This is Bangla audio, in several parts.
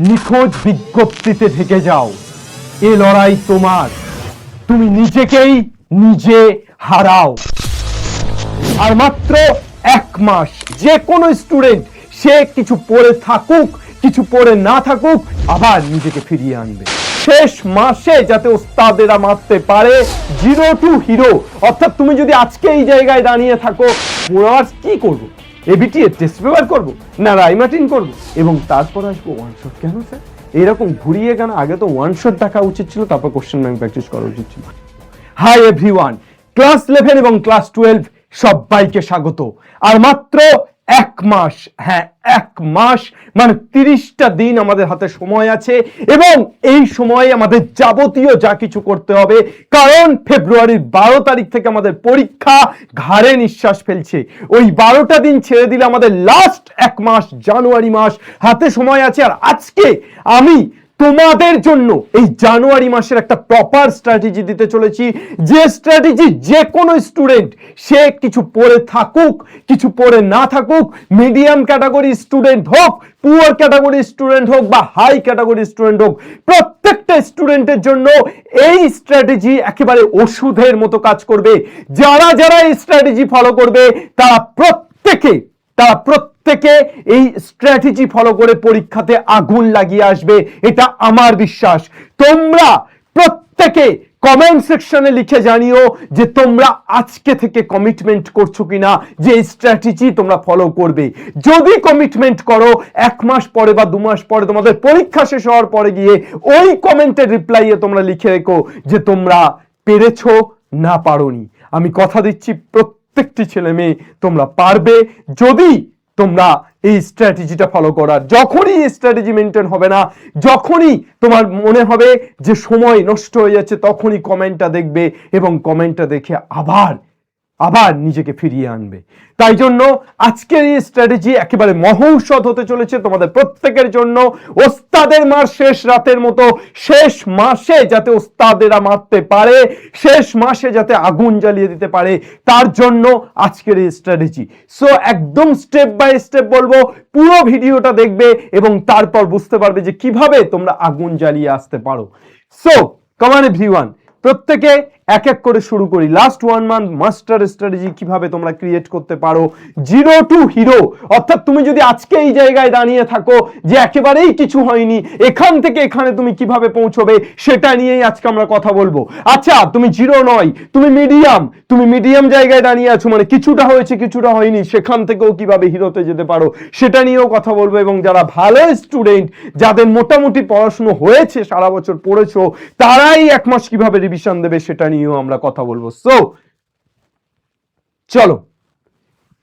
নিখোঁজ বিজ্ঞপ্তিতে থেকে যাও। এ লড়াই তোমার, তুমি নিজেকেই নিজে হারাও। আর মাত্র 1 মাস, যে কোনো স্টুডেন্ট সে কিছু পড়ে থাকুক কিছু পড়ে না থাকুক আবার নিজেকে ফিরিয়ে আনবে। শেষ মাসে যাতে ওস্তাদেরা মারতে পারে জিরো টু হিরো। অর্থাৎ তুমি যদি আজকে এই জায়গায় দাঁড়িয়ে থাকো, কি করবো, এবিটি এর টেস্ট পেপার করবো না রাইমার্টিন করবো এবং তারপর আসবো ওয়ান শট। কেন স্যার এরকম ঘুরিয়ে কেন? আগে তো ওয়ান শট দেখা উচিত ছিল, তারপর কোশ্চেন ব্যাংক প্র্যাকটিস করা উচিত ছিল। হাই এভরিওয়ান, ক্লাস 11 এবং ক্লাস 12 সবাইকে স্বাগত। আর মাত্র 1 মাস, হ্যাঁ 1 মাস মানে 30টা দিন আমাদের হাতে সময় আছে এবং এই সময়ে আমাদের যাবতীয় যা কিছু করতে হবে, কারণ ফেব্রুয়ারির 12 তারিখ থেকে আমাদের পরীক্ষা। ঘাড়ে নিঃশ্বাস ফেলছে, ওই 12টা দিন ছেড়ে দিলে আমাদের লাস্ট 1 মাস জানুয়ারি মাস হাতে সময় আছে। আর আজকে আমি তোমাদের জন্য এই জানুয়ারি মাসের একটা প্রপার স্ট্র্যাটেজি দিতে চলেছি, যে স্ট্র্যাটেজি যে কোনো স্টুডেন্ট সে কিছু পড়ে থাকুক কিছু পড়ে না থাকুক, মিডিয়াম ক্যাটাগরি স্টুডেন্ট হোক, পুয়ার ক্যাটাগরি স্টুডেন্ট হোক বা হাই ক্যাটাগরি স্টুডেন্ট হোক, প্রত্যেকটা স্টুডেন্টের জন্য এই স্ট্র্যাটেজি একেবারে ওষুধের মতো কাজ করবে। যারা যারা এই স্ট্র্যাটেজি ফলো করবে তারা প্রত্যেকে এই স্ট্র্যাটেজি ফলো করে পরীক্ষাতে আগুন লাগিয়ে আসবে, এটা আমার বিশ্বাস। তোমরা প্রত্যেকে কমেন্ট সেকশনে লিখে জানিও যে তোমরা আজকে থেকে কমিটমেন্ট করছো কিনা যে এই স্ট্র্যাটেজি তোমরা ফলো করবে। যদি কমিটমেন্ট করো 1 মাস পরে বা 2 মাস পরে তোমাদের পরীক্ষা শেষ হওয়ার পরে গিয়ে ওই কমেন্টের রিপ্লাইয়ে তোমরা লিখে রেখো যে তোমরা পেরেছো না পারোনি। আমি কথা দিচ্ছি প্রত্যেকটি ছেলে মেয়ে তোমরা পারবে যদি তোমরা এই স্ট্র্যাটেজিটা ফলো করার। যখনই এই স্ট্র্যাটেজি মেনটেন হবে না, যখনই তোমার মনে হবে যে সময় নষ্ট হয়ে যাচ্ছে, তখনই কমেন্টটা দেখবে এবং কমেন্টটা দেখে আবার নিজেকে ফিরিয়ে আনবে। তাই জন্য আজকের এই স্ট্র্যাটেজি একেবারে মহৌষধ হতে চলেছে তোমাদের প্রত্যেকের জন্য। ওস্তাদের মার শেষ রাতের মতো শেষ মাসে যাতে ওস্তাদেরা মারতে পারে, শেষ মাসে যাতে আগুন জ্বালিয়ে দিতে পারে, তার জন্য আজকের এই স্ট্র্যাটেজি। সো একদম স্টেপ বাই স্টেপ বলবো, পুরো ভিডিওটা দেখবে এবং তারপর বুঝতে পারবে যে কিভাবে তোমরা আগুন জ্বালিয়ে আসতে পারো। সো কমান এভরিওয়ান, প্রত্যেকে এক এক করে শুরু করি। লাস্ট 1 মান্থ মাস্টার স্ট্র্যাটেজি কিভাবে তোমরা ক্রিয়েট করতে পারো জিরো টু হিরো। অর্থাৎ তুমি যদি আজকে এই জায়গায় দাঁড়িয়ে থাকো যে একেবারেই কিছু হয়নি, এখান থেকে এখানে তুমি কিভাবে পৌঁছবে সেটা নিয়েই আজকে আমরা কথা বলবো। আচ্ছা তুমি জিরো নয়, তুমি মিডিয়াম জায়গায় দাঁড়িয়ে আছো, মানে কিছুটা হয়েছে কিছুটা হয়নি, সেখান থেকেও কিভাবে হিরোতে যেতে পারো সেটা নিয়েও কথা বলবো। এবং যারা ভালো স্টুডেন্ট, যাদের মোটামুটি পড়াশুনো হয়েছে, সারা বছর পড়েছো, তারাই 1 মাস কিভাবে রিভিশন দেবে সেটা নিয়েও আমরা কথা বলবো। সো চলো,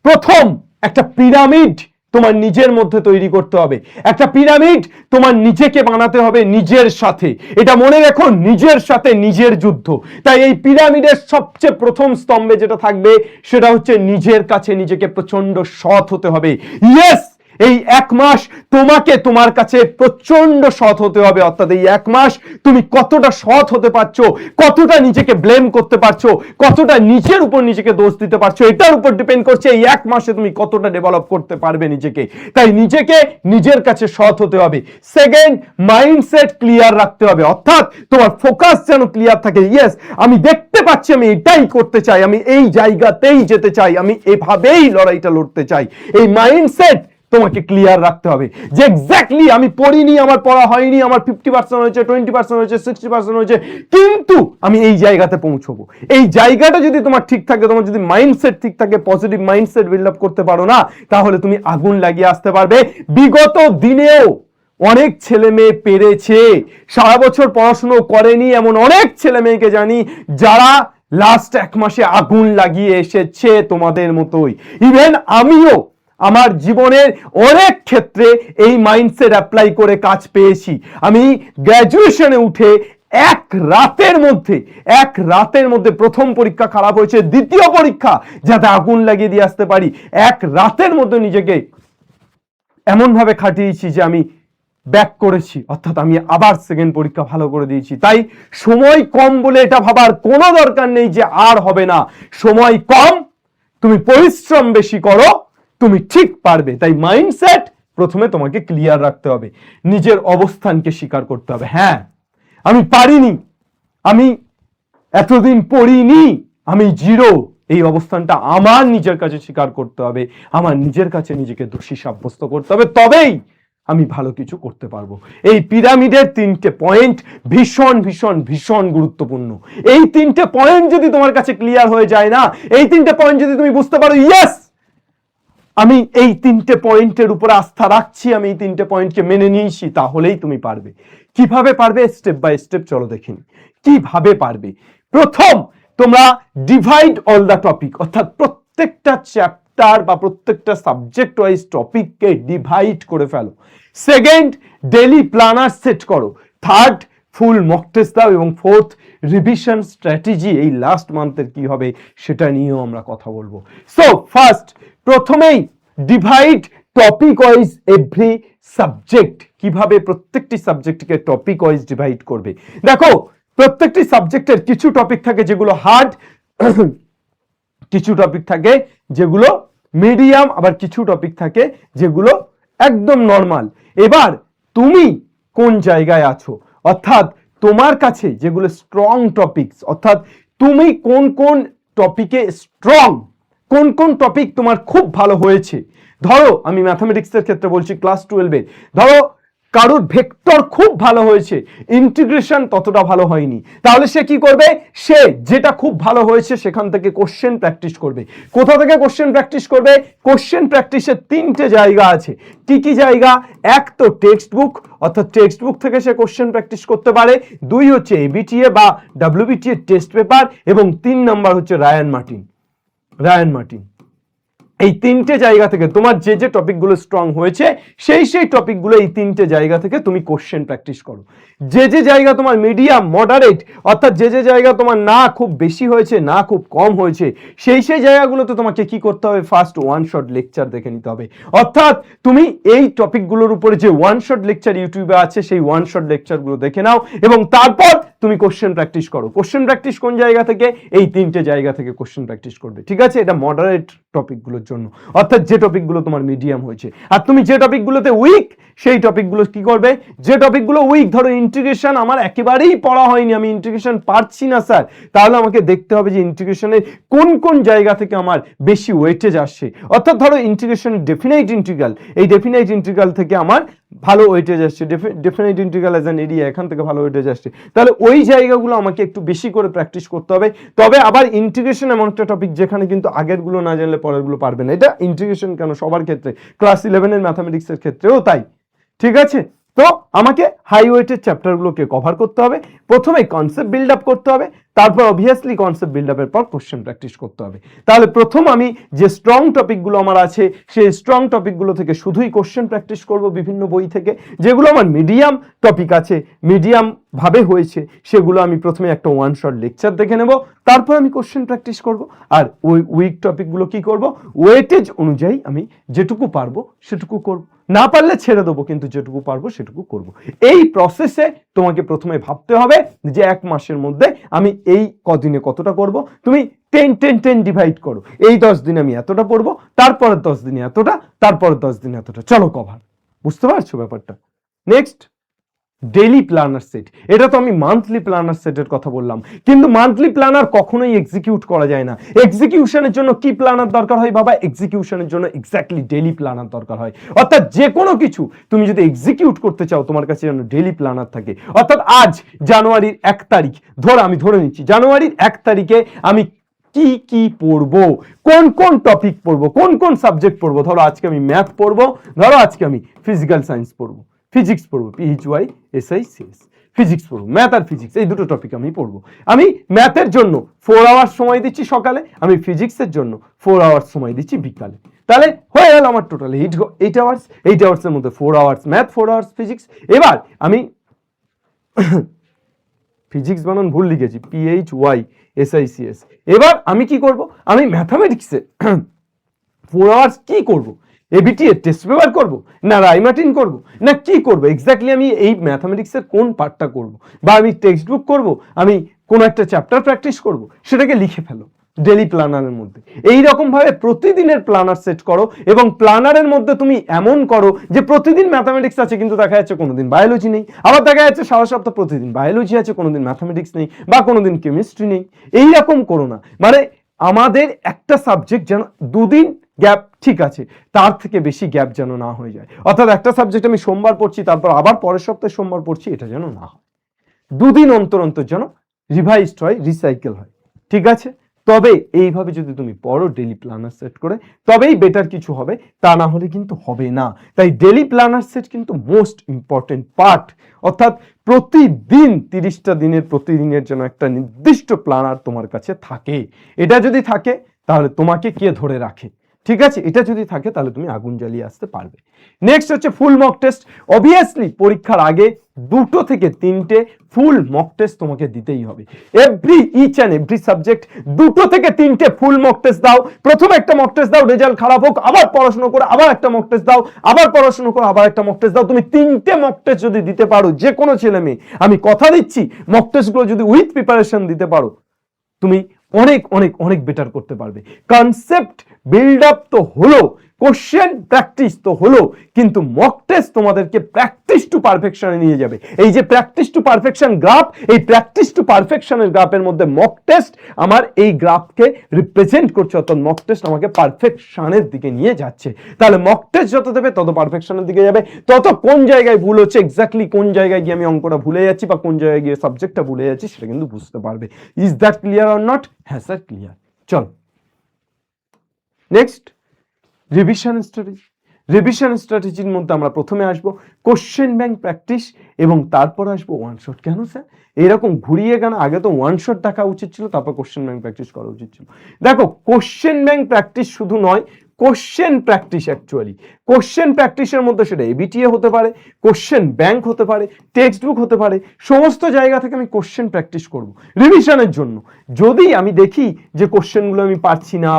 প্রথম একটা পিরামিড তোমার নিজের মধ্যে তৈরি করতে হবে। একটা পিরামিড তোমার নিজেকে বানাতে হবে নিজের সাথে। এটা মনে রেখো, নিজের সাথে নিজের যুদ্ধ। তাই এই পিরামিডের সবচেয়ে প্রথম স্তম্ভে যেটা থাকবে সেটা হচ্ছে নিজের কাছে নিজেকে প্রচন্ড সৎ হতে হবে। ইয়েস, এই 1 মাস তোমাকে তোমার কাছে প্রচন্ড সৎ হতে হবে। অর্থাৎ এই 1 মাস তুমি কতটা সৎ হতে পারছো, কতটা নিজেকে ব্লেম করতে পারছো, কতটা নিজের উপর নিজেকে দোষ দিতে পারছো, এটার উপর ডিপেন্ড করছে এই 1 মাসে তুমি কতটা ডেভেলপ করতে পারবে নিজেকে। তাই নিজেকে নিজের কাছে সৎ হতে হবে। সেকেন্ড, মাইন্ডসেট ক্লিয়ার রাখতে হবে। অর্থাৎ তোমার ফোকাস যেন ক্লিয়ার থাকে। ইয়েস, আমি দেখতে পাচ্ছি আমি এটাই করতে চাই, আমি এই জায়গাতেই যেতে চাই, আমি এভাবেই লড়াইটা লড়তে চাই। এই মাইন্ডসেট তোমাকে ক্লিয়ার রাখতে হবে যে এক্স্যাক্টলি আমি পড়িনি, আমার পড়া হয়নি, আমার 50% হয়েছে, 20% হয়েছে, 60% হয়েছে, কিন্তু আমি এই জায়গাতে পৌঁছবো। এই জায়গাটা যদি তোমার ঠিক থাকে, তোমার যদি মাইন্ডসেট ঠিক থাকে, পজিটিভ মাইন্ডসেট বিল্ড আপ করতে পারো না, তাহলে তুমি আগুন লাগিয়ে আসতে পারবে। বিগত দিনেও অনেক ছেলে মেয়ে পেরেছে, সারা বছর পড়াশুনো করেনি এমন অনেক ছেলে মেয়েকে জানি যারা লাস্ট 1 মাসে আগুন লাগিয়ে এসেছে তোমাদের মতোই। ইভেন আমিও আমার জীবনের অনেক ক্ষেত্রে এই মাইন্ডসেট অ্যাপ্লাই করে কাজ পেয়েছি। আমি গ্র্যাজুয়েশনে উঠে এক রাতের মধ্যে প্রথম পরীক্ষা খারাপ হয়েছে, দ্বিতীয় পরীক্ষা যাতে আগুন লাগিয়ে দিয়ে আসতে পারি, 1 রাতের মধ্যে নিজেকে এমন ভাবে খাটিয়েছি যে আমি ব্যাক করেছি। অর্থাৎ আমি আবার সেকেন্ড পরীক্ষা ভালো করে দিয়েছি। তাই সময় কম বলে এটা ভাবার কোনো দরকার নেই যে আর হবে না। সময় কম, তুমি পরিশ্রম বেশি করো, তুমি ঠিক পারবে। তাই মাইন্ডসেট প্রথমে তোমাকে ক্লিয়ার রাখতে হবে, নিজের অবস্থানকে স্বীকার করতে হবে। হ্যাঁ, আমি পারিনি, আমি এতদিন পড়িনি, আমি জিরো, এই অবস্থানটা আমার নিজের কাছে স্বীকার করতে হবে, আমার নিজের কাছে নিজেকে দোষী সাব্যস্ত করতে হবে, তবেই আমি ভালো কিছু করতে পারবো। এই পিরামিডের 3টে পয়েন্ট ভীষণ ভীষণ ভীষণ গুরুত্বপূর্ণ। এই 3টে পয়েন্ট যদি তোমার কাছে ক্লিয়ার হয়ে যায় না, এই 3টে পয়েন্ট যদি তুমি বুঝতে পারো, ইয়েস আমি এই 3টে পয়েন্টের উপর আস্থা রাখছি, আমি এই 3টে পয়েন্টকে মেনে নিয়েছি, তাহলেই তুমি পারবে। কিভাবে পারবে? স্টেপ বাই স্টেপ চলো দেখিনি কিভাবে পারবে। প্রথম, তোমরা ডিভাইড অল দ্য টপিক, অর্থাৎ প্রত্যেকটা চ্যাপ্টার বা প্রত্যেকটা সাবজেক্ট ওয়াইজ টপিককে ডিভাইড করে ফেলো। সেকেন্ড, ডেইলি প্ল্যানার সেট করো। থার্ড, ফুল মক টেস্ট দাও। এবং ফোর্থ, রিভিশন স্ট্র্যাটেজি এই লাস্ট মান্থের কি হবে সেটা নিয়েও আমরা কথা বলবো। সো ফার্স্ট, প্রথমেই divide topic wise every subject. কিভাবে প্রত্যেকটি সাবজেক্টকে টপিক ওয়াইজ ডিভাইড করবে? দেখো, প্রত্যেকটি সাবজেক্টের কিছু টপিক থাকে যেগুলো হার্ড, কিছু টপিক থাকে যেগুলো মিডিয়াম, আবার কিছু টপিক থাকে যেগুলো একদম নর্মাল। এবার তুমি কোন জায়গায় আছো, অর্থাৎ তোমার কাছে যেগুলো স্ট্রং টপিকস, অর্থাৎ তুমি কোন কোন টপিকে স্ট্রং, কোন কোন টপিক তোমার খুব ভালো হয়েছে। ধরো আমি ম্যাথামেটিক্সের ক্ষেত্রে বলছি, ক্লাস 12-এ ধরো কারোর ভেক্টর খুব ভালো হয়েছে, ইন্টিগ্রেশন ততটা ভালো হয়নি, তাহলে সে কি করবে? সে যেটা খুব ভালো হয়েছে সেখান থেকে কোশ্চেন প্র্যাকটিস করবে। কোথা থেকে কোশ্চেন প্র্যাকটিস করবে? কোশ্চেন প্র্যাকটিসের 3টে জায়গা আছে। কি কি জায়গা? এক তো টেক্সট বুক, অর্থাৎ টেক্সট বুক থেকে সে কোশ্চেন প্র্যাকটিস করতে পারে। 2 হচ্ছে এবিটিএ বা ডাব্লিউবিটিএ টেস্ট পেপার, এবং 3 নাম্বার হচ্ছে রায়ান মার্টিন। এই 3টে জায়গা থেকে তোমার যে যে টপিকগুলো স্ট্রং হয়েছে সেই টপিকগুলো এই 3টে জায়গা থেকে তুমি কোশ্চেন প্র্যাকটিস করো। যে যে জায়গা তোমার মিডিয়াম, মডারেট, অর্থাৎ যে যে জায়গা তোমার না খুব বেশি হয়েছে না খুব কম হয়েছে, সেই জায়গাগুলোতে তোমাকে কি করতে হবে? ফার্স্ট ওয়ান শট লেকচার দেখে নিতে হবে। অর্থাৎ তুমি এই টপিকগুলোর উপরে যে ওয়ান শট লেকচার ইউটিউবে আছে সেই ওয়ান শট লেকচারগুলো দেখে নাও, এবং তারপর তুমি কোশ্চেন প্র্যাকটিস করো। কোশ্চেন প্র্যাকটিস কোন জায়গা থেকে? এই 3টে জায়গা থেকে কোশ্চেন প্র্যাকটিস করবে। ঠিক আছে, এটা মডারেট টপিকগুলোর জন্য, অর্থাৎ যে টপিকগুলো তোমার মিডিয়াম হয়েছে। আর তুমি যে টপিকগুলোতে উইক সেই টপিকগুলো কি করবে? যে টপিকগুলো উইক, ধরো ইন্টিগ্রেশন আমার একেবারেই পড়া হয়নি, আমি ইন্টিগ্রেশন পারছি না স্যার, তাহলে আমাকে দেখতে হবে যে ইন্টিগ্রেশনের কোন কোন জায়গা থেকে আমার বেশি ওয়েটেজ আসছে। অর্থাৎ ধরো ইন্টিগ্রেশন ডেফিনাইট ইন্টিগ্রাল, এই ডেফিনাইট ইন্টিগ্রাল থেকে আমার ভালো ওয়েটেজ আসছে, definite integral as an area এখান থেকে ভালো ওয়েটেজ আসছে, তাহলে ওই জায়গাগুলো আমাকে একটু বেশি করে প্র্যাকটিস করতে হবে। তবে আবার ইন্টিগ্রেশন এমন একটা টপিক যেখানে কিন্তু আগেরগুলো না জানলে পরেরগুলো পারবে না। এটা ইন্টিগ্রেশন কেন, সবার ক্ষেত্রে, ক্লাস 11-এর ম্যাথামেটিক্সের ক্ষেত্রেও তাই। ঠিক আছে, তো আমাকে হাই ওয়েটের চ্যাপ্টারগুলোকে কভার করতে হবে। প্রথমে কনসেপ্ট বিল্ড আপ করতে হবে, তারপর অবভিয়াসলি কনসেপ্ট বিল্ড আপের পর কোশ্চেন প্র্যাকটিস করতে হবে। তাহলে প্রথম আমি যে স্ট্রং টপিকগুলো আমার আছে সেই স্ট্রং টপিকগুলো থেকে শুধুই কোশ্চেন প্র্যাকটিস করব বিভিন্ন বই থেকে। যেগুলো আমার মিডিয়াম টপিক আছে, মিডিয়াম ভাবে হয়েছে, সেগুলো আমি প্রথমে একটা ওয়ান শট লেকচার দেখে নেব, তারপর আমি কোশ্চেন প্র্যাকটিস করব। আর ওই উইক টপিকগুলো কি করব? ওয়েটেজ অনুযায়ী আমি যেটুকু পারবো সেটুকু করব, না পারলে ছেড়ে দেবো, কিন্তু যেটুকু পারবো সেটুকু করব। এই প্রসেসে তোমাকে প্রথমে ভাবতে হবে যে 1 মাসের মধ্যে আমি এই কদিনে কতটা করব। তুমি 10 ডিভাইড করো, এই 10 দিনে আমি এতটা পড়বো, তারপরের 10 দিনে এতটা, তারপরের 10 দিনে এতটা, চলো কভার। বুঝতে পারছো ব্যাপারটা? Next, daily planner set. এটা তো আমি মান্থলি প্ল্যানার সেটের কথা বললাম, কিন্তু মান্থলি প্ল্যানার কখনোই এক্সিকিউট করা যায় না। এক্সিকিউশনের জন্য কি প্ল্যানার দরকার হয় বাবা? এক্সিকিউশনের জন্য এক্স্যাক্টলি ডেইলি প্ল্যানার দরকার হয়। অর্থাৎ যে কোনো কিছু তুমি যদি এক্সিকিউট করতে চাও, তোমার কাছে যেন ডেইলি প্ল্যানার থাকে। অর্থাৎ আজ জানুয়ারির 1 তারিখ, আমি ধরে নিচ্ছি জানুয়ারির 1 তারিখে আমি কি কি পড়বো, কোন কোন টপিক পড়বো, কোন কোন সাবজেক্ট পড়বো। ধরো আজকে আমি ম্যাথ পড়বো, ধরো আজকে আমি ফিজিক্যাল সায়েন্স পড়বো, ফিজিক্স পড়বো, PHYSICS, ফিজিক্স পড়বো, ম্যাথ আর ফিজিক্স এই দুটো টপিক আমি পড়বো। আমি ম্যাথের জন্য 4 আওয়ার্স সময় দিচ্ছি সকালে, আমি ফিজিক্সের জন্য 4 আওয়ার্স সময় দিচ্ছি বিকালে। তাহলে হয়ে গেল আমার টোটাল 8 আওয়ার্স। 8 আওয়ার্সের মধ্যে 4 আওয়ার্স ম্যাথ, 4 আওয়ার্স ফিজিক্স। এবার আমি ফিজিক্স বানান ভুল লিখেছি, PHYSICS। এবার আমি কি করব? আমি ম্যাথামেটিক্সে 4 আওয়ার্স কি করব? এবিটি এর টেস্ট পেপার করব, না রাইমার্টিন করব, না কি করব? এক্স্যাক্টলি আমি এই ম্যাথামেটিক্সের কোন পার্টটা করব, বা আমি টেক্সট বুক করব, আমি কোন একটা চ্যাপ্টার প্র্যাকটিস করব, সেটাকে লিখে ফেলো। ডেলি প্ল্যানারের মধ্যে। এই রকম ভাবে প্রতিদিনের প্ল্যানার সেট করো এবং প্ল্যানারের মধ্যে তুমি এমন করো যে প্রতিদিন ম্যাথামেটিক্স আছে কিন্তু দেখা যাচ্ছে কোনোদিন বায়োলজি নেই, আবার দেখা যাচ্ছে সারা সপ্তাহ প্রতিদিন বায়োলজি আছে কোনোদিন ম্যাথামেটিক্স নেই বা কোনোদিন কেমিস্ট্রি নেই। এই রকম করো না, মানে আমাদের একটা সাবজেক্ট যেন দুদিন গ্যাপ ঠিক আছে, তার থেকে বেশি গ্যাপ যেন না হয়ে যায়। অর্থাৎ একটা সাবজেক্ট আমি সোমবার পড়ছি তারপর আবার পরের সপ্তাহে সোমবার পড়ছি, এটা যেন না হয়। দুদিন অন্তর অন্তর যেন রিভাইজড হয়, রিসাইকেল হয়, ঠিক আছে? তবে এইভাবে যদি তুমি পড়ো ডেলি প্ল্যানার সেট করে, তবেই বেটার কিছু হবে, তা না হলে কিন্তু হবে না। তাই ডেলি প্ল্যানার সেট কিন্তু মোস্ট ইম্পর্টেন্ট পার্ট। অর্থাৎ প্রতিদিন 30টা দিনের প্রতিদিনের জন্য একটা নির্দিষ্ট প্ল্যানার তোমার কাছে থাকে। এটা যদি থাকে তাহলে তোমাকে কে ধরে রাখে, ঠিক আছে? এটা যদি থাকে তাহলে তুমি আগুন জ্বালিয়ে আসতে পারবে। নেক্সট হচ্ছে ফুল মক টেস্ট। অবভিয়াসলি পরীক্ষার আগে 2 থেকে 3টে ফুল মক টেস্ট তোমাকে দিতেই হবে। ইচ অ্যান্ড এভরি সাবজেক্ট 2 থেকে 3টে ফুল মক টেস্ট দাও। প্রথমে একটা মক টেস্ট দাও, রেজাল্ট খারাপ হোক, আবার পড়াশোনা করে আবার একটা মক টেস্ট দাও, আবার পড়াশোনা করে আবার একটা মক টেস্ট দাও। তুমি 3টে মক টেস্ট যদি দিতে পারো, যে কোনো ছেলে মেয়ে, আমি কথা দিচ্ছি, মক টেস্টগুলো যদি উইথ প্রিপারেশন দিতে পারো, তুমি অনেক অনেক অনেক বেটার করতে পারবে। কনসেপ্ট বিল্ড আপ তো হলো, কোশ্চেন প্র্যাকটিস তো হলো, কিন্তু মক টেস্ট তোমাদেরকে প্র্যাকটিস টু পারফেকশনে নিয়ে যাবে। এই যে প্র্যাকটিস টু পারফেকশন গ্রাফ, এই প্র্যাকটিস টু পারফেকশনের গ্রাফের মধ্যে মক টেস্ট আমার এই গ্রাফকে রিপ্রেজেন্ট করছে, অর্থাৎ মক টেস্ট আমাকে পারফেকশনের দিকে নিয়ে যাচ্ছে। তাহলে মক টেস্ট যত দেবে তত পারফেকশনের দিকে যাবে, তত কোন জায়গায় ভুল হচ্ছে, এক্স্যাক্টলি কোন জায়গায় গিয়ে আমি অঙ্কটা ভুলে যাচ্ছি বা কোন জায়গায় গিয়ে সাবজেক্টটা ভুলে যাচ্ছি সেটা কিন্তু বুঝতে পারবে। Is that clear or not? হ্যাঁ স্যার ক্লিয়ার। চল নেক্সট, রিভিশন স্ট্র্যাটেজি। রিভিশন স্ট্র্যাটেজির মধ্যে আমরা প্রথমে আসবো কোশ্চেন ব্যাংক প্র্যাকটিস এবং তারপর আসবো ওয়ান শট। কেন স্যার এরকম ঘুরিয়ে? কেন আগে তো ওয়ান শট দেখা উচিত ছিল, তারপর কোশ্চেন ব্যাংক প্র্যাকটিস করা উচিত ছিল। দেখো, কোশ্চেন ব্যাংক প্র্যাকটিস শুধু নয়, কোশ্চেন প্র্যাকটিস অ্যাকচুয়ালি কোশ্চেন প্র্যাকটিসের মধ্যে সেটা এবিটিএ হতে পারে, কোশ্চেন ব্যাংক হতে পারে, টেক্সট বুক হতে পারে, সমস্ত জায়গা থেকে আমি কোশ্চেন প্র্যাকটিস করব রিভিশনের জন্য। যদি আমি দেখি যে কোশ্চেনগুলো আমি পারছি না,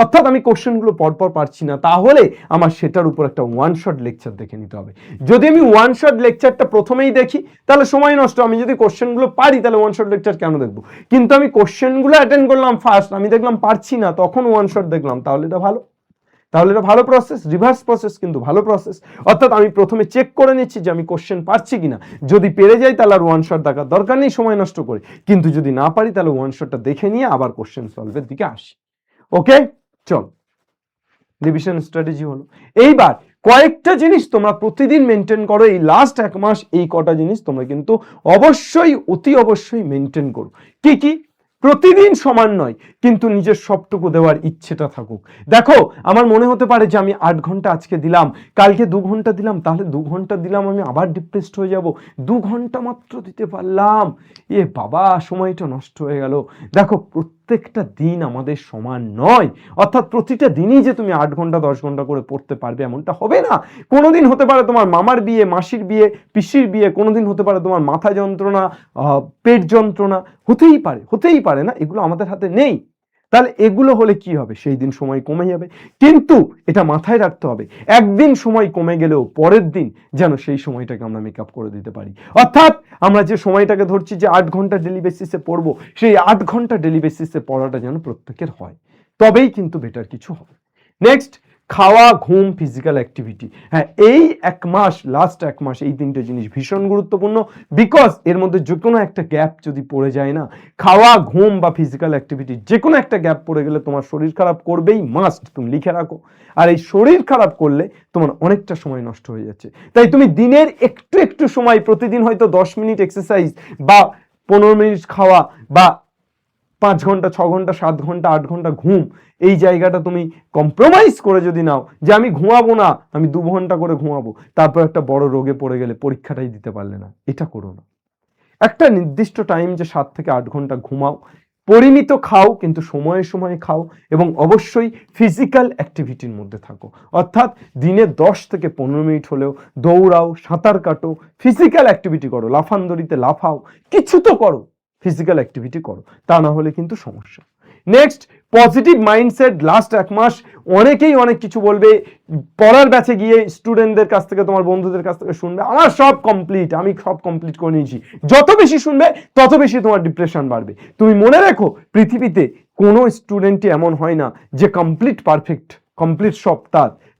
অর্থাৎ আমি কোশ্চেনগুলো পরপর পারছি না, তাহলে আমার সেটার উপর একটা ওয়ান শট লেকচার দেখে নিতে হবে। যদি আমি ওয়ান শট লেকচারটা প্রথমেই দেখি তাহলে সময় নষ্ট। আমি যদি কোশ্চেনগুলো পারি তাহলে ওয়ান শট লেকচার কেন দেখবো? কিন্তু আমি কোশ্চেনগুলো অ্যাটেন্ড করলাম ফার্স্ট, আমি দেখলাম পারছি না, তখন ওয়ান শট দেখলাম, তাহলে এটা ভালো প্রসেস। রিভার্স প্রসেস কিন্তু ভালো প্রসেস। অর্থাৎ আমি প্রথমে চেক করে নিচ্ছি যে আমি কোশ্চেন পারছি কিনা, যদি পেরে যাই তাহলে আর ওয়ান শট দেখার দরকার নেই সময় নষ্ট করে, কিন্তু যদি না পারি তাহলে ওয়ান শটটা দেখে নিয়ে আবার কোশ্চেন সলভের দিকে আসি। ওকে, চল, রিভিশন স্ট্র্যাটেজি হলো। এইবার কয়েকটা জিনিস তোমরা প্রতিদিন মেনটেন করো, এই লাস্ট 1 মাস এই কটা জিনিস তোমরা কিন্তু অবশ্যই অতি অবশ্যই মেনটেন করো। কি কি? প্রতিদিন সমান নয়, কিন্তু নিজের সবটুকু দেওয়ার ইচ্ছেটা থাকুক। দেখো, আমার মনে হতে পারে যে আমি 8 ঘন্টা আজকে দিলাম, কালকে 2 ঘন্টা দিলাম, তাহলে 2 ঘন্টা দিলাম আমি আবার ডিপ্রেসড হয়ে যাব। 2 ঘন্টা মাত্র দিতে পারলাম, এ বাবা সময়টা নষ্ট হয়ে গেল। দেখো, প্রত্যেকটা দিন আমাদের সমান নয়, অর্থাৎ প্রতিটা দিনই যে তুমি 8 ঘন্টা 10 ঘন্টা করে পড়তে পারবে এমনটা হবে না। কোনোদিন হতে পারে তোমার মামার বিয়ে, মাসির বিয়ে, পিসির বিয়ে, কোনোদিন হতে পারে তোমার মাথা যন্ত্রণা, পেট যন্ত্রণা, হতেই পারে না, এগুলো আমাদের হাতে নেই। তাহলে এগুলো হলে কি হবে? সেই দিন সময় কমে যাবে, কিন্তু এটা মাথায় রাখতে হবে একদিন সময় কমে গেলেও পরের দিন যেন সেই সময়টাকে আমরা মেকআপ করে দিতে পারি। অর্থাৎ আমরা যে সময়টাকে ধরছি যে 8 ঘন্টা ডেলি বেসিসে পড়বো, সেই 8 ঘন্টা ডেলি বেসিসে পড়াটা যেন প্রত্যেকের হয়, তবেই কিন্তু বেটার কিছু হবে। নেক্সট, খাওয়া, ঘুম, ফিজিক্যাল অ্যাক্টিভিটি। হ্যাঁ, এই 1 মাস, লাস্ট 1 মাস এই 3টে জিনিস ভীষণ গুরুত্বপূর্ণ। বিকজ এর মধ্যে যে কোনো একটা গ্যাপ যদি পড়ে যায় না, খাওয়া, ঘুম বা ফিজিক্যাল অ্যাক্টিভিটি, যে কোনো একটা গ্যাপ পড়ে গেলে তোমার শরীর খারাপ করবেই, মাস্ট, তুমি লিখে রাখো। আর এই শরীর খারাপ করলে তোমার অনেকটা সময় নষ্ট হয়ে যাচ্ছে। তাই তুমি দিনের একটু সময়, প্রতিদিন হয়তো 10 মিনিট এক্সারসাইজ বা 15 মিনিট খাওয়া বা 5 ঘন্টা 6 ঘন্টা 7 ঘন্টা 8 ঘন্টা ঘুম, এই জায়গাটা তুমি কম্প্রোমাইজ করে যদি নাও যে আমি ঘুমাবো না, আমি 2 ঘন্টা করে ঘুমাবো, তারপর একটা বড় রোগে পড়ে গেলে পরীক্ষাটাই দিতে পারলে না, এটা করো না। একটা নির্দিষ্ট টাইম যে 7 থেকে 8 ঘন্টা ঘুমাও, পরিমিত খাও কিন্তু সময়ে সময়ে খাও, এবং অবশ্যই ফিজিক্যাল অ্যাক্টিভিটির মধ্যে থাকো। অর্থাৎ দিনে 10 থেকে 15 মিনিট হলেও দৌড়াও, সাঁতার কাটো, ফিজিক্যাল অ্যাক্টিভিটি করো, লাফান্দড়িতে লাফাও, কিছু তো করো, ফিজিক্যাল অ্যাক্টিভিটি করো, তা না হলে কিন্তু সমস্যা। Next positive mindset. লাস্ট 1 মাস অনেকেই অনেক কিছু বলবে, পড়ার ব্যাচে গিয়ে স্টুডেন্টদের কাছ থেকে, তোমার বন্ধুদের কাছ থেকে শুনবে আমার সব কমপ্লিট, আমি সব কমপ্লিট করে নিয়েছি। যত বেশি শুনবে তত বেশি তোমার ডিপ্রেশন বাড়বে। তুমি মনে রেখো, পৃথিবীতে কোনো স্টুডেন্টই এমন হয় না যে কমপ্লিট পারফেক্ট, কমপ্লিট সব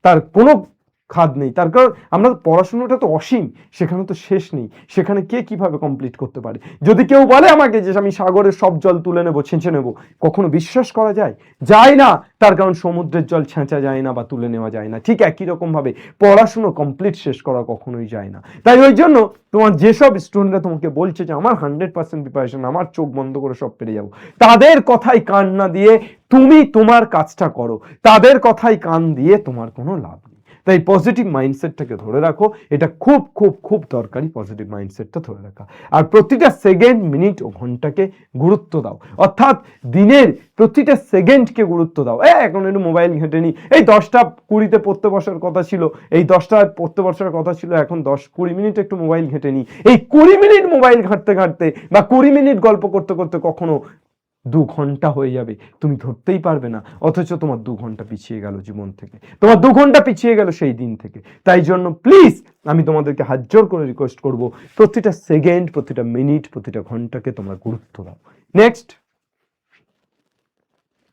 তার কোনো খাদ নেই। তার কারণ আমরা পড়াশোনাটা তো অসীম, সেখানে তো শেষ নেই, সেখানে কে কিভাবে কমপ্লিট করতে পারে। যদি কেউ বলে আমাকে যে আমি সাগরের সব জল তুলে নেবো, ছেঁচে নেবো, কখনো বিশ্বাস করা যায় না। তার কারণ সমুদ্রের জল ছেঁচা যায় না বা তুলে নেওয়া যায় না। ঠিক একই রকম ভাবে পড়াশুনো কমপ্লিট শেষ করা কখনোই যায় না। তাই ওই জন্য তোমার যেসব স্টুডেন্টরা তোমাকে বলছে যে আমার 100% প্রিপারেশন, আমার চোখ বন্ধ করে সব পেরে যাবো, তাদের কথাই কান না দিয়ে তুমি তোমার কাজটা করো। তাদের কথাই কান দিয়ে তোমার কোনো লাভ নেই। তাই পজিটিভ মাইন্ডসেটটাকে ধরে রাখো, এটা খুব খুব খুব দরকারি, পজিটিভ মাইন্ডসেটটা ধরে রাখা। আর প্রতিটা সেকেন্ড, মিনিট ও ঘন্টাকে গুরুত্ব দাও, অর্থাৎ দিনের প্রতিটা সেকেন্ডকে গুরুত্ব দাও। এখন একটু মোবাইল ঘেঁটে নি, এই 10টা 20-তে পড়তে বসার কথা ছিল, এই 10টায় পড়তে বসার কথা ছিল, এখন 10-20 মিনিট একটু মোবাইল ঘেঁটে নি। এই 20 মিনিট মোবাইল ঘাঁটতে ঘাঁটতে বা 20 মিনিট গল্প করতে করতে কখনো 2 ঘন্টা হয়ে যাবে, তুমি ধরতেই পারবে না। অথচ তোমার 2 ঘন্টা পিছিয়ে গেল জীবন থেকে, তোমার 2 ঘন্টা পিছিয়ে গেল সেই দিন থেকে। তাই জন্য প্লিজ আমি তোমাদেরকে হাত জোর করে রিকোয়েস্ট করব, প্রতিটা সেকেন্ড, প্রতিটা মিনিট, প্রতিটা ঘন্টাকে তোমরা গুরুত্ব দাও। নেক্সট,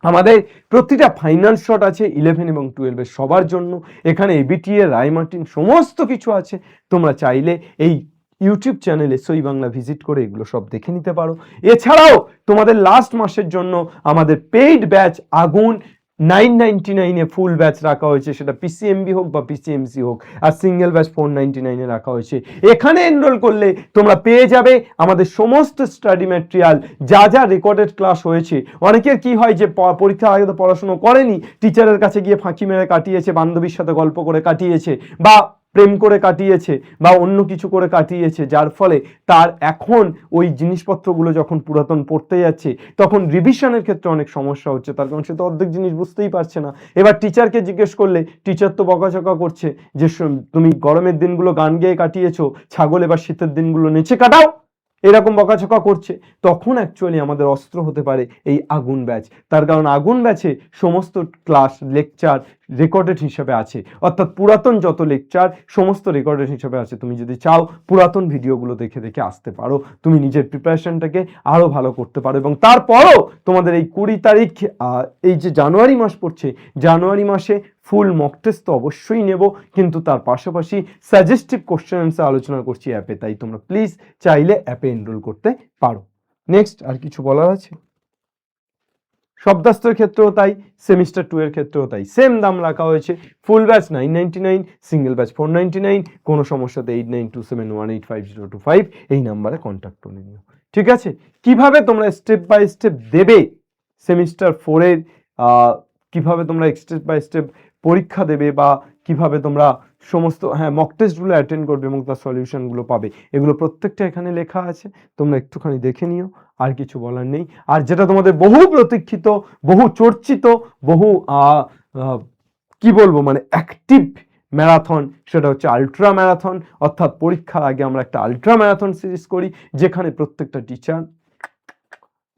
আমাদের প্রতিটা ফাইনাল শট আছে 11 এবং 12 সবার জন্য। এখানে এবিটিএ, রায় মার্টিন সমস্ত কিছু আছে। তোমরা চাইলে এই ইউটিউব চ্যানেল এসওই বাংলা ভিজিট করে এগুলো সব দেখে নিতে পারো। এছাড়াও তোমাদের লাস্ট মাসের জন্য আমাদের পেইড ব্যাচ আগুন 999 ফুল ব্যাচ রাখা হয়েছে, সেটা পিসিএমবি হোক বা পিসিএমসি হোক, আর সিঙ্গেল ব্যাচ 499 রাখা হয়েছে। এখানে এনরোল করলে তোমরা পেয়ে যাবে আমাদের সমস্ত স্টাডি ম্যাটেরিয়াল, যা রেকর্ডেড ক্লাস হয়েছে। অনেকের কি হয় যে পরীক্ষা আগে তো পড়াশোনা করেনি, টিচারের কাছে গিয়ে ফাঁকি মেরে কাটিয়েছে, বান্ধবীর সাথে গল্প করে কাটিয়েছে, বা প্রেম করে কাটিয়েছে, বা অন্য কিছু করে কাটিয়েছে, যার ফলে তার এখন ওই জিনিসপত্রগুলো যখন পুরাতন পড়তে যাচ্ছে তখন রিভিশনের ক্ষেত্রে অনেক সমস্যা হচ্ছে। তার কারণ সে তো অর্ধেক জিনিস বুঝতেই পারছে না। এবার টিচারকে জিজ্ঞেস করলে টিচার তো বকাঝকা করছে যে তুমি গরমের দিনগুলো গান গেয়ে কাটিয়েছো, ছাগল এবার শীতের দিনগুলো নেচে কাটাও, এরকম বকাঝকা করছে। তখন অ্যাকচুয়ালি আমাদের অস্ত্র হতে পারে এই আগুন ব্যাচ। তার কারণ আগুন ব্যাচে সমস্ত ক্লাস, লেকচার রেকর্ডেড হিসেবে আছে, অর্থাৎ পুরাতন যত লেকচার সমস্ত রেকর্ডেড হিসেবে আছে। তুমি যদি চাও পুরাতন ভিডিওগুলো দেখে দেখে আসতে পারো, তুমি নিজের প্রিপারেশনটাকে আরো ভালো করতে পারো। এবং তারপরও তোমাদের এই 20 তারিখ, এই যে জানুয়ারি মাস পড়ছে, জানুয়ারি মাসে ফুল মক টেস্ট তো অবশ্যই নেব, কিন্তু তার পাশাপাশি সাজেস্টিভ কোশ্চেন অ্যান্সার আলোচনা করছি অ্যাপে। তাই তোমরা প্লিজ চাইলে অ্যাপে এনরোল করতে পারো। নেক্সট, আর কিছু বলার আছে? শব্দাস্ত্রের ক্ষেত্রেও তাই, সেমিস্টার 2 এর ক্ষেত্রেও তাই, সেম দাম রাখা হয়েছে। ফুল ব্যাচ 999, সিঙ্গেল ব্যাচ 499। কোনো সমস্যাতে 8927185025 এই নাম্বারে কন্ট্যাক্ট করে নিও। ঠিক আছে? কিভাবে তোমরা স্টেপ বাই স্টেপ দেবে সেমিস্টার 4 এর, কিভাবে তোমরা স্টেপ বাই স্টেপ পরীক্ষা দেবে, বা কিভাবে তোমরা সমস্ত মক টেস্টগুলো অ্যাটেন্ড করবে এবং তার সলিউশনগুলো পাবে, এগুলো প্রত্যেকটা এখানে লেখা আছে। তোমরা একটুখানি দেখে নিও, আর কিছু বলার নেই। আর যেটা তোমাদের বহু প্রতীক্ষিত, বহু চর্চিত, বহু কি বলবো, মানে অ্যাক্টিভ ম্যারাথন, সেটা হচ্ছে আলট্রা ম্যারাথন। অর্থাৎ পরীক্ষার আগে আমরা একটা আলট্রা ম্যারাথন সিরিজ করি, যেখানে প্রত্যেকটা টিচার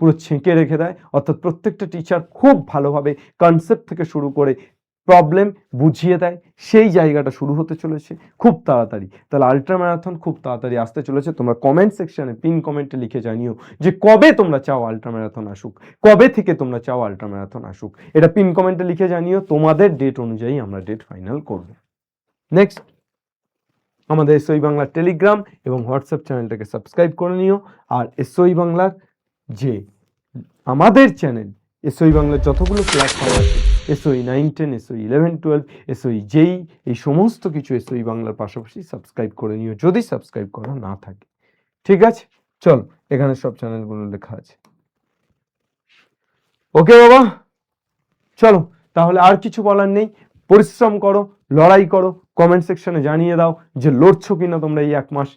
পুরো ছেঁকে রেখে দেয়। অর্থাৎ প্রত্যেকটা টিচার খুব ভালোভাবে কনসেপ্ট থেকে শুরু করে প্রবলেম বুঝিয়ে দেয়। সেই জায়গাটা শুরু হতে চলেছে খুব তাড়াতাড়ি। তাহলে আলট্রা ম্যারাথন খুব তাড়াতাড়ি আসতে চলেছে। তোমরা কমেন্ট সেকশনে, পিন কমেন্টে লিখে জানিও যে কবে তোমরা চাও আলট্রা ম্যারাথন আসুক, কবে থেকে তোমরা চাও আলট্রা ম্যারাথন আসুক। এটা পিন কমেন্টে লিখে জানিও, তোমাদের ডেট অনুযায়ী আমরা ডেট ফাইনাল করব। নেক্সট, আমাদের এসওই বাংলার টেলিগ্রাম এবং হোয়াটসঅ্যাপ চ্যানেলটাকে সাবস্ক্রাইব করে নিও। আর এসওই বাংলার যে আমাদের চ্যানেল, এসওই বাংলার যতগুলো প্ল্যাটফর্ম আছে, এসওই 9, 10, এসওই 11, 12, এসওই জেই, এই সমস্ত কিছু এসওই বাংলার পাশাপাশি সাবস্ক্রাইব করে নিও যদি সাবস্ক্রাইব করা না থাকে। ঠিক আছে? চলো, এখানে সব চ্যানেলগুলো লেখা আছে। ওকে বাবা, চলো তাহলে, আর কিছু বলার নেই। পরিশ্রম করো, লড়াই করো, কমেন্ট সেকশনে জানিয়ে দাও যে লড়ছো কিনা তোমরা এই 1 মাস।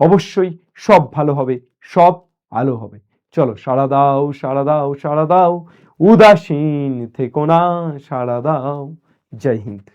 অবশ্যই সব ভালো হবে, সব আলো হবে। চলো, সাড়া দাও, সাড়া দাও, সাড়া দাও, উদাসীন থেকো না, সাড়া দাও। জয় হিন্দ।